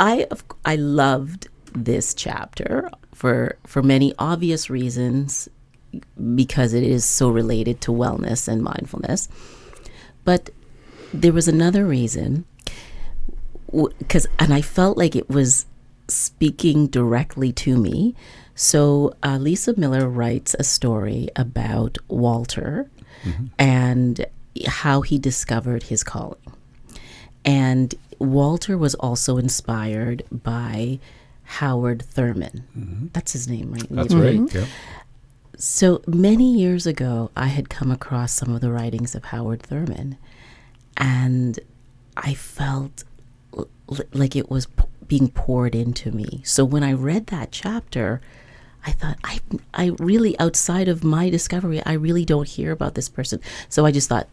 I loved this chapter for many obvious reasons, because it is so related to wellness and mindfulness. But there was another reason, and I felt like it was speaking directly to me. So Lisa Miller writes a story about Walter and how he discovered his calling. And Walter was also inspired by Howard Thurman. That's his name, right? That's right, yeah. So many years ago, I had come across some of the writings of Howard Thurman, and I felt like it was being poured into me. So when I read that chapter, I thought, I really, outside of my discovery, I really don't hear about this person. So I just thought,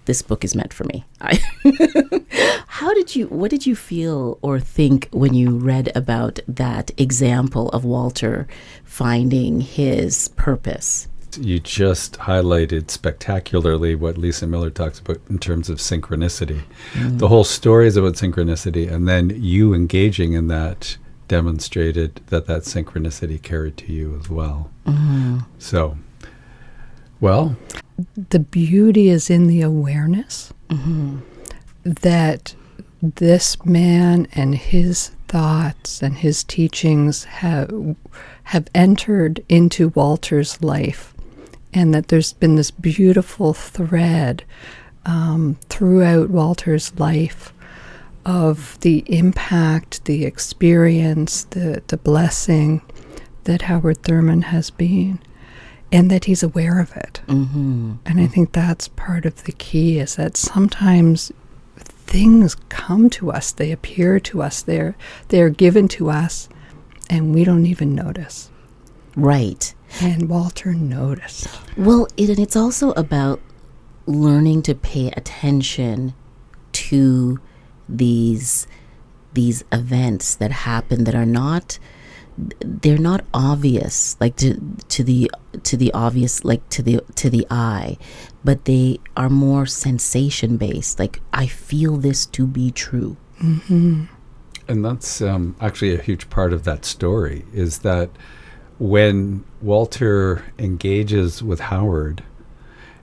this book is meant for me. What did you feel or think when you read about that example of Walter finding his purpose? You just highlighted spectacularly what Lisa Miller talks about in terms of synchronicity. The whole story is about synchronicity, and then you engaging in that demonstrated that synchronicity carried to you as well. So, well, the beauty is in the awareness that this man and his thoughts and his teachings have entered into Walter's life, and that there's been this beautiful thread throughout Walter's life of the impact, the experience, the blessing that Howard Thurman has been, and that he's aware of it. And I think that's part of the key, is that sometimes things come to us, they appear to us, they're given to us, and we don't even notice. Right. And Walter noticed. Well, it's also about learning to pay attention to these events that happen that are not, they're not obvious, like to the obvious, like to the eye, but they are more sensation based. Like, I feel this to be true. And that's actually a huge part of that story, is that when Walter engages with Howard,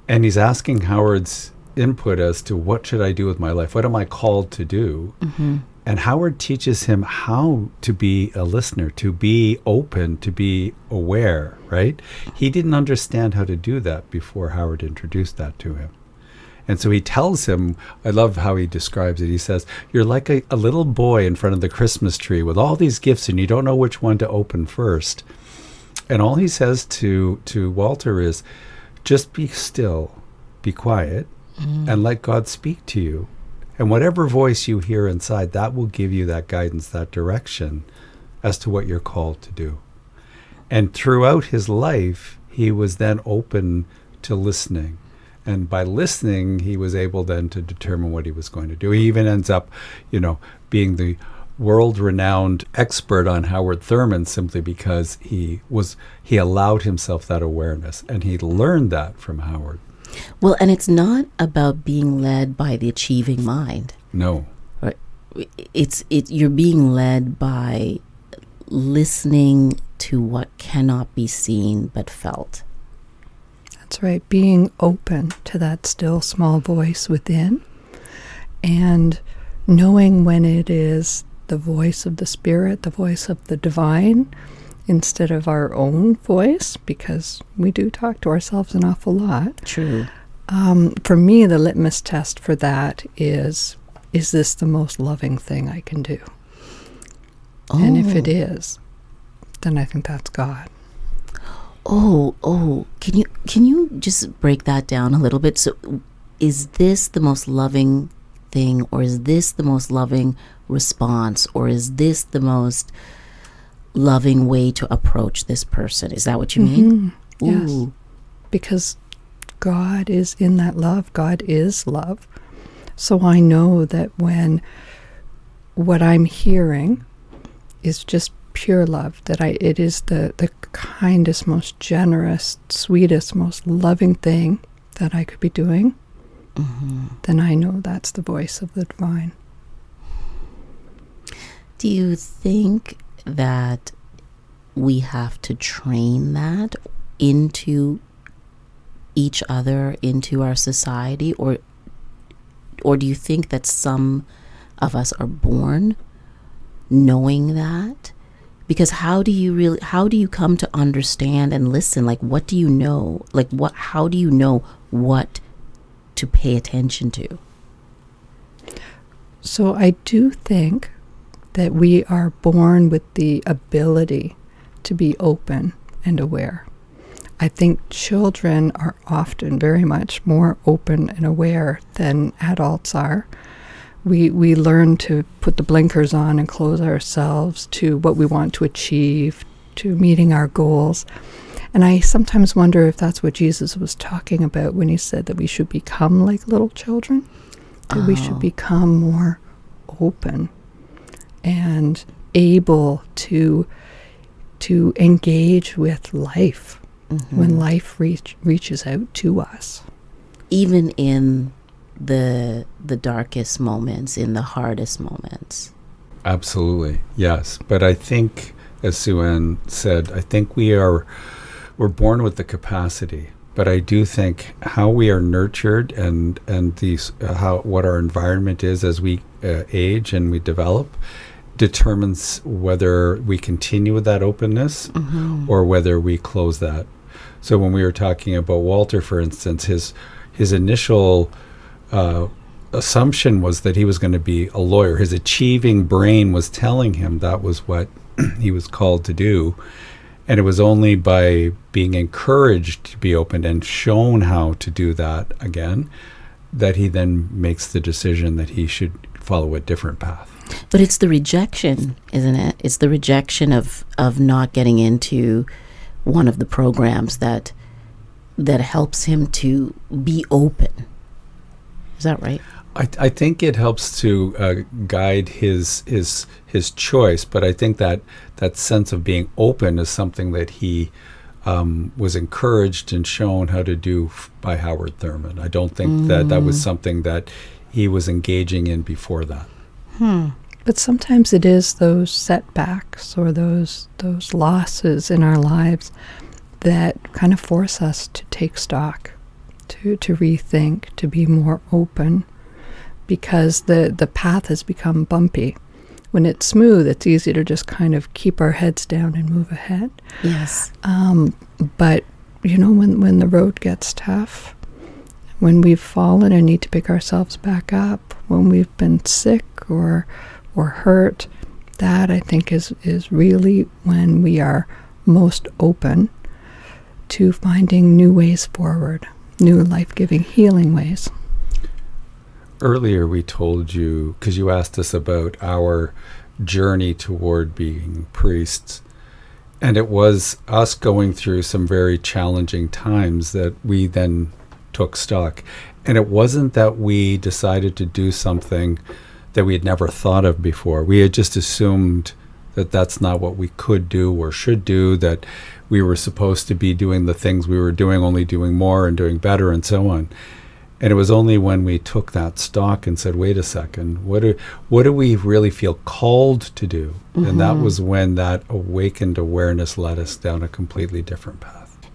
and he's asking Howard's input as to what should I do with my life, what am I called to do, and Howard teaches him how to be a listener, to be open, to be aware, right? He didn't understand how to do that before Howard introduced that to him. And so he tells him, I love how he describes it. He says, you're like a little boy in front of the Christmas tree with all these gifts, and you don't know which one to open first. And all he says to Walter is, just be still, be quiet, and let God speak to you. And whatever voice you hear inside, that will give you that guidance, that direction as to what you're called to do. And throughout his life, he was then open to listening. And by listening, he was able then to determine what he was going to do. He even ends up, being the world-renowned expert on Howard Thurman, simply because he allowed himself that awareness, and he learned that from Howard. Well, and it's not about being led by the achieving mind. No. Right. You're being led by listening to what cannot be seen but felt. That's right. Being open to that still small voice within, and knowing when it is the voice of the Spirit, the voice of the divine, instead of our own voice, because we do talk to ourselves an awful lot. True. For me, the litmus test for that is this the most loving thing I can do? Oh. And if it is, then I think that's God. Oh, can you just break that down a little bit? So is this the most loving thing, or is this the most loving response, or is this the most loving way to approach this person? Is that what you mean? Yes. Because God is in that love. God is love. So I know that when what I'm hearing is just pure love, that it is the kindest, most generous, sweetest, most loving thing that I could be doing, then I know that's the voice of the divine. Do you think that we have to train that into each other, into our society, or do you think that some of us are born knowing that? Because how do you come to understand and listen? Like, what do you know? Like, how do you know what to pay attention to? So I do think that we are born with the ability to be open and aware. I think children are often very much more open and aware than adults are. We learn to put the blinkers on and close ourselves to what we want to achieve, to meeting our goals. And I sometimes wonder if that's what Jesus was talking about when he said that we should become like little children, that we should become more open and able to engage with life when life reaches out to us. Even in the darkest moments, in the hardest moments. Absolutely, yes. But I think, as Sue-Ann said, I think we're born with the capacity. But I do think how we are nurtured and these what our environment is as we age and we develop determines whether we continue with that openness or whether we close that. So when we were talking about Walter, for instance, his initial assumption was that he was going to be a lawyer. His achieving brain was telling him that was what he was called to do. And it was only by being encouraged to be open and shown how to do that again that he then makes the decision that he should follow a different path. But it's the rejection, isn't it? It's the rejection of not getting into one of the programs that helps him to be open. Is that right? I think it helps to guide his choice, but I think that sense of being open is something that he was encouraged and shown how to do by Howard Thurman. I don't think that was something that he was engaging in before that. But sometimes it is those setbacks or those losses in our lives that kind of force us to take stock, to rethink, to be more open, because the path has become bumpy. When it's smooth, it's easy to just kind of keep our heads down and move ahead. Yes. But, when the road gets tough, when we've fallen and need to pick ourselves back up, when we've been sick or hurt, that I think is really when we are most open to finding new ways forward, new life-giving, healing ways. Earlier we told you, because you asked us about our journey toward being priests, and it was us going through some very challenging times that we then took stock. And it wasn't that we decided to do something that we had never thought of before. We had just assumed that that's not what we could do or should do, that we were supposed to be doing the things we were doing, only doing more and doing better and so on. And it was only when we took that stock and said, wait a second, what do we really feel called to do? And that was when that awakened awareness led us down a completely different path.